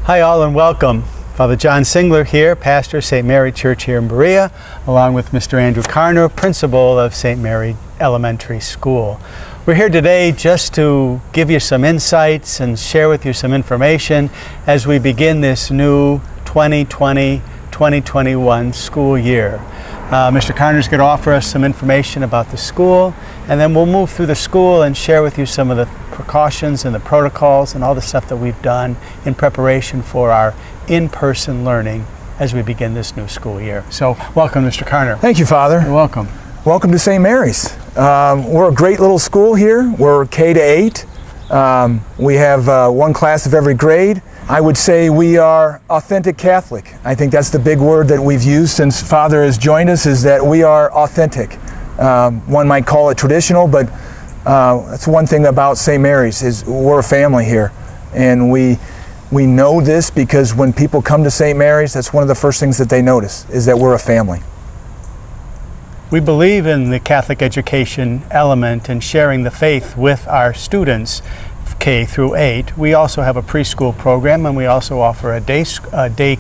Hi all and welcome. Father John Singler here, pastor of St. Mary Church here in Berea, along with Mr. Andrew Karner, principal of St. Mary Elementary School. We're here today just to give you some insights and share with you some information as we begin this new 2020-2021 school year. Mr. Karner is going to offer us some information about the school, and then we'll move through the school and share with you some of the precautions and the protocols and all the stuff that we've done in preparation for our in-person learning as we begin this new school year. So welcome, Mr. Karner. Thank you, Father. You're welcome. Welcome to St. Mary's. We're a great little school here. We're K-8. We have one class of every grade. I would say we are authentic Catholic. I think that's the big word that we've used since Father has joined us, is that we are authentic. One might call it traditional, but that's one thing about St. Mary's, is we're a family here. And we know this because when people come to St. Mary's, that's one of the first things that they notice, is that we're a family. We believe in the Catholic education element and sharing the faith with our students, K through 8. We also have a preschool program, and we also offer a day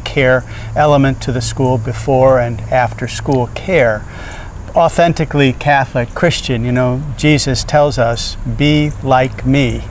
care element to the school before and after school care. Authentically Catholic Christian, you know, Jesus tells us, be like me.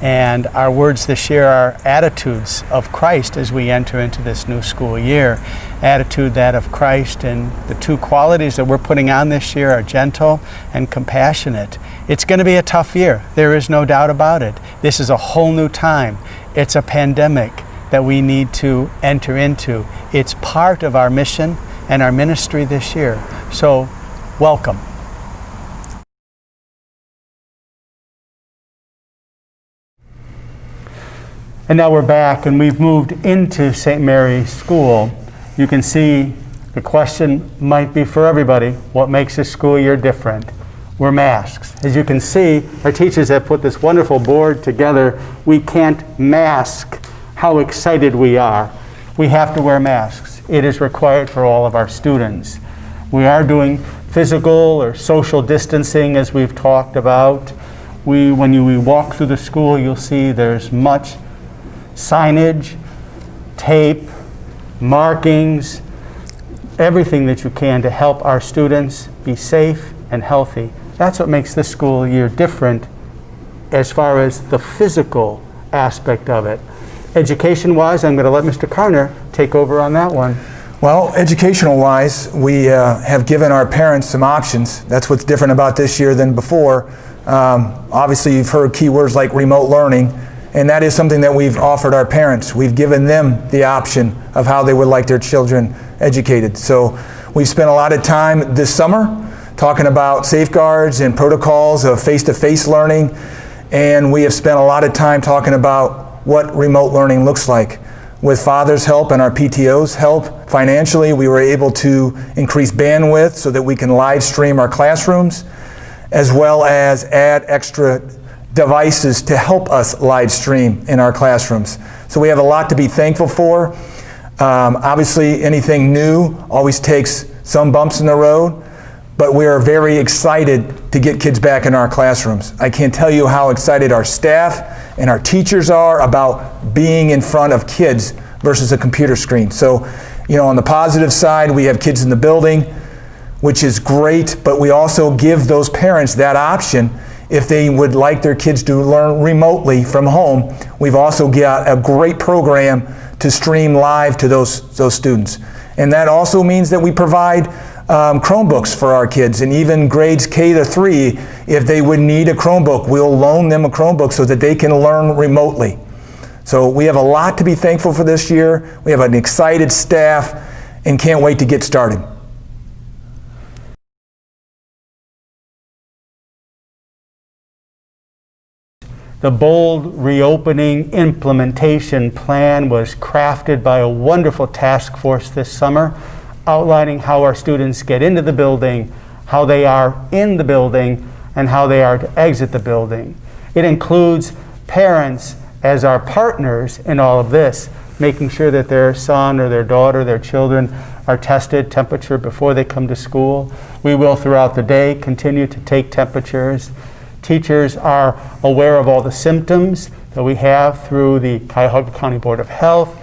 And our words this year are attitudes of Christ as we enter into this new school year. Attitude that of Christ, and the two qualities that we're putting on this year are gentle and compassionate. It's going to be a tough year. There is no doubt about it. This is a whole new time. It's a pandemic that we need to enter into. It's part of our mission and our ministry this year. So, welcome. And now we're back, and we've moved into St. Mary's School. You can see the question might be for everybody: what makes this school year different? We're masks. As you can see, our teachers have put this wonderful board together. We can't mask how excited we are. We have to wear masks. It is required for all of our students. We are doing physical or social distancing, as we've talked about. When you walk through the school, you'll see there's much signage, tape, markings, everything that you can to help our students be safe and healthy. That's what makes this school year different as far as the physical aspect of it. Education-wise, I'm going to let Mr. Karner take over on that one. Well, educational-wise, we have given our parents some options. That's what's different about this year than before. Obviously, you've heard keywords like remote learning, and that is something that we've offered our parents. We've given them the option of how they would like their children educated. So we've spent a lot of time this summer talking about safeguards and protocols of face-to-face learning, and we have spent a lot of time talking about what remote learning looks like. With Father's help and our PTO's help, financially, we were able to increase bandwidth so that we can live stream our classrooms, as well as add extra devices to help us live stream in our classrooms. So we have a lot to be thankful for. Obviously, anything new always takes some bumps in the road, but we are very excited to get kids back in our classrooms. I can't tell you how excited our staff and our teachers are about being in front of kids versus a computer screen. So, you know, on the positive side, we have kids in the building, which is great, but we also give those parents that option if they would like their kids to learn remotely from home. We've also got a great program to stream live to those students. And that also means that we provide Chromebooks for our kids, and even grades K to 3, if they would need a Chromebook, we'll loan them a Chromebook so that they can learn remotely. So we have a lot to be thankful for this year. We have an excited staff and can't wait to get started. The bold reopening implementation plan was crafted by a wonderful task force this summer, outlining how our students get into the building, how they are in the building, and how they are to exit the building. It includes parents as our partners in all of this, making sure that their son or their daughter, their children are tested temperature before they come to school. We will throughout the day continue to take temperatures. Teachers are aware of all the symptoms that we have through the Cuyahoga County Board of Health.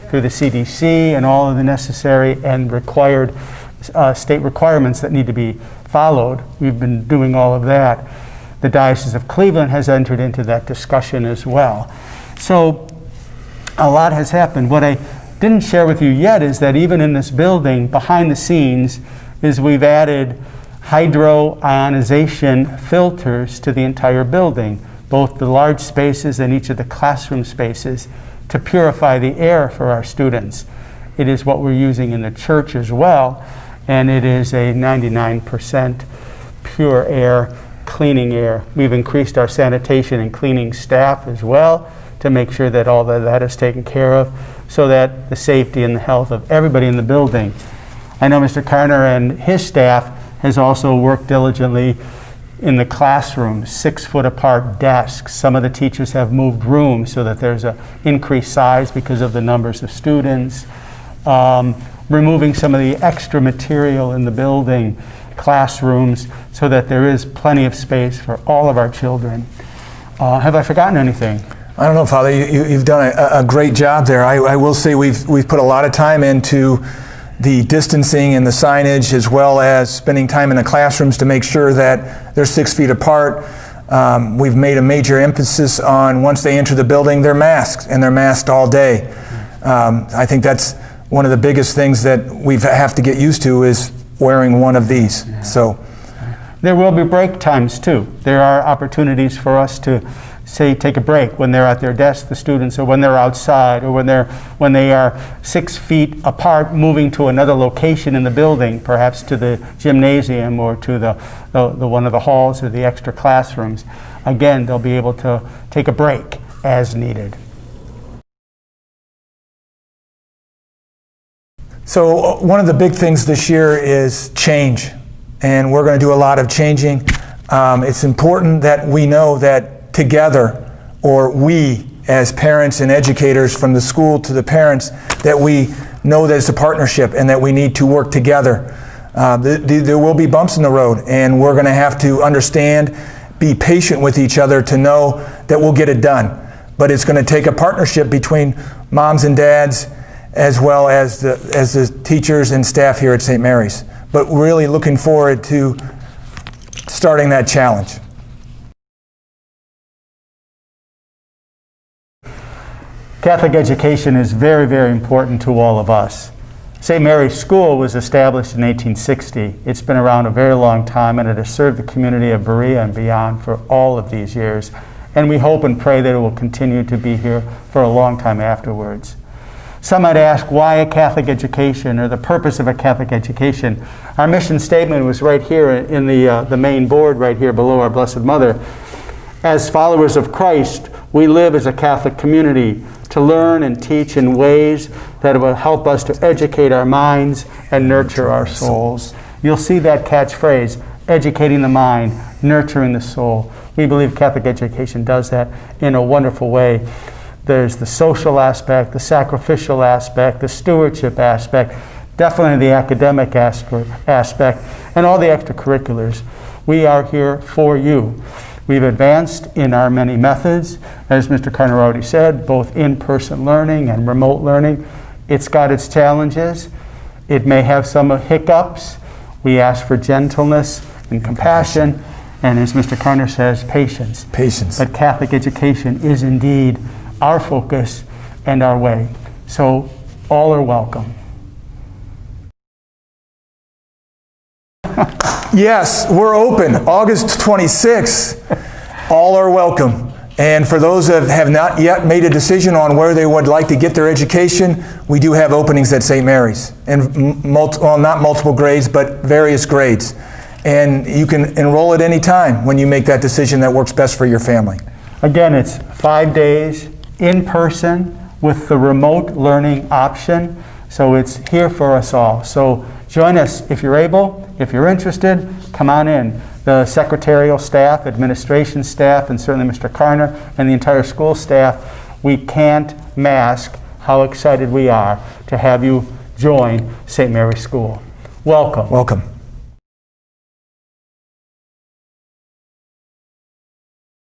through the CDC and all of the necessary and required state requirements that need to be followed. We've been doing all of that. The Diocese of Cleveland has entered into that discussion as well. So a lot has happened. What I didn't share with you yet is that even in this building, behind the scenes, is we've added hydroionization filters to the entire building, both the large spaces and each of the classroom spaces, to purify the air for our students. It is what we're using in the church as well, and it is a 99% pure air, cleaning air. We've increased our sanitation and cleaning staff as well to make sure that all of that is taken care of, so that the safety and the health of everybody in the building. I know Mr. Carner and his staff has also worked diligently in the classrooms, 6 foot apart desks. Some of the teachers have moved rooms so that there's an increased size because of the numbers of students. Removing some of the extra material in the building, classrooms, so that there is plenty of space for all of our children. Have I forgotten anything? I don't know, Father. You've done a great job there. I will say we've put a lot of time into the distancing and the signage, as well as spending time in the classrooms to make sure that they're 6 feet apart. We've made a major emphasis on, once they enter the building, they're masked, and they're masked all day. I think that's one of the biggest things that we have to get used to, is wearing one of these. Yeah. So there will be break times too. There are opportunities for us to say take a break when they're at their desk, the students, or when they're outside, or when they are 6 feet apart, moving to another location in the building, perhaps to the gymnasium or to the one of the halls or the extra classrooms. Again, they'll be able to take a break as needed. So one of the big things this year is change, and we're going to do a lot of changing. It's important that we know that together, or we as parents and educators, from the school to the parents, that we know that it's a partnership and that we need to work together. There will be bumps in the road, and we're going to have to understand, be patient with each other to know that we'll get it done. But it's going to take a partnership between moms and dads, as well as the teachers and staff here at St. Mary's. But really looking forward to starting that challenge. Catholic education is very, very important to all of us. St. Mary's School was established in 1860. It's been around a very long time, and it has served the community of Berea and beyond for all of these years. And we hope and pray that it will continue to be here for a long time afterwards. Some might ask, why a Catholic education, or the purpose of a Catholic education? Our mission statement was right here in the main board, right here below our Blessed Mother. As followers of Christ, we live as a Catholic community to learn and teach in ways that will help us to educate our minds and nurture our souls. You'll see that catchphrase, educating the mind, nurturing the soul. We believe Catholic education does that in a wonderful way. There's the social aspect, the sacrificial aspect, the stewardship aspect, definitely the academic aspect, and all the extracurriculars. We are here for you. We've advanced in our many methods, as Mr. Carner already said, both in-person learning and remote learning. It's got its challenges. It may have some hiccups. We ask for gentleness and compassion, and as Mr. Carner says, patience. Patience. But Catholic education is indeed our focus and our way. So all are welcome. Yes, we're open. August 26th, all are welcome. And for those that have not yet made a decision on where they would like to get their education, we do have openings at St. Mary's. And not multiple grades, but various grades. And you can enroll at any time when you make that decision that works best for your family. Again, it's 5 days in person with the remote learning option. So it's here for us all. So join us if you're able. If you're interested, come on in. The secretarial staff, administration staff, and certainly Mr. Carner and the entire school staff, we can't mask how excited we are to have you join St. Mary's School. Welcome. Welcome.